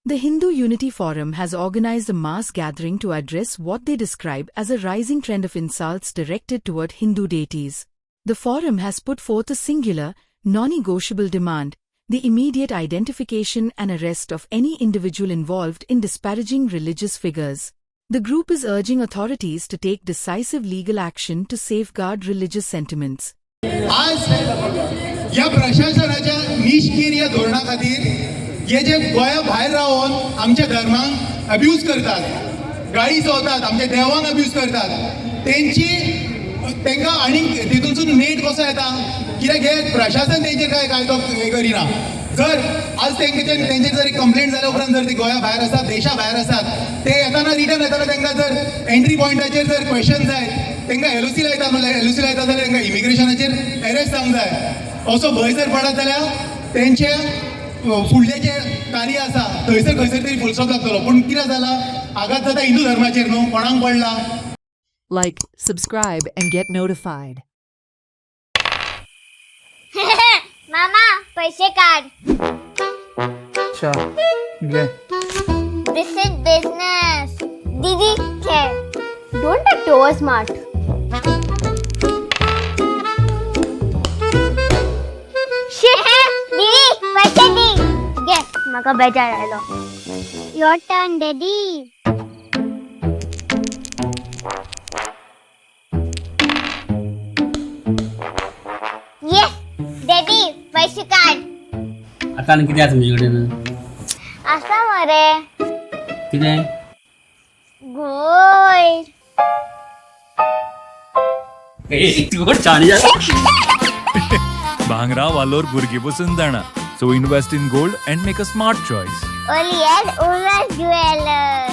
The Hindu Unity Forum has organized a mass gathering to address what they describe as a rising trend of insults directed toward Hindu deities. The forum has put forth a singular, non-negotiable demand: the immediate identification and arrest of any individual involved in disparaging religious figures. The group is urging authorities to take decisive legal action to safeguard religious sentiments. आज या प्रशासनाच्या निष्क्रिय धोरणाखातीर हे जे गोंया भायर रावन आमच्या धर्मांक abuse करतात, गाळी चोवतात, आमच्या देवांक अब्यूज करतात, तेंकां आनी तितूनसून नेट कसो येता? कित्याक हे प्रशासन तेंचेर कायदो हे करिना. जर आज तेंचे जर कंप्लेंट जाल्या उपरांत जर ती गोंया भायर आसात, देशा भायर आसात, ते येताना रिटर्न येताना तेंकां जर एंट्री पॉयंटाचेर जर क्वेश्चन जाय, तेंकां एलओसी लायता जाल्यार तेंकां इमिग्रेशनाचेर अरेस्ट जावंक जाय. असो भंय जर पडत जाल्यार तेंचे फुडले जे कार्य आसा थंयसर खंयसर तरी फुल स्टॉप लागतलो. पूण कितें जालां? आघात जाता हिंदू धर्माचेर न्हू, कोणाक पडला? Like, subscribe, and get notified. मामा पैसे काढ. अच्छा घे. This is business. दीदी खेळ. Don't act over smart. दीदी पैसे दी. घे, माका बेजार आयलो. Your turn, daddy. Yes, daddy पैसे काढ. आता आणि किती आहे तुमच्या कडेन? असा मरे कितें? गोल्ड. तू छान जा. भांगरा वालोर भुरगीं बसून जाणा. So invest in gold and make a smart choice. Only at Ulas Jewelers.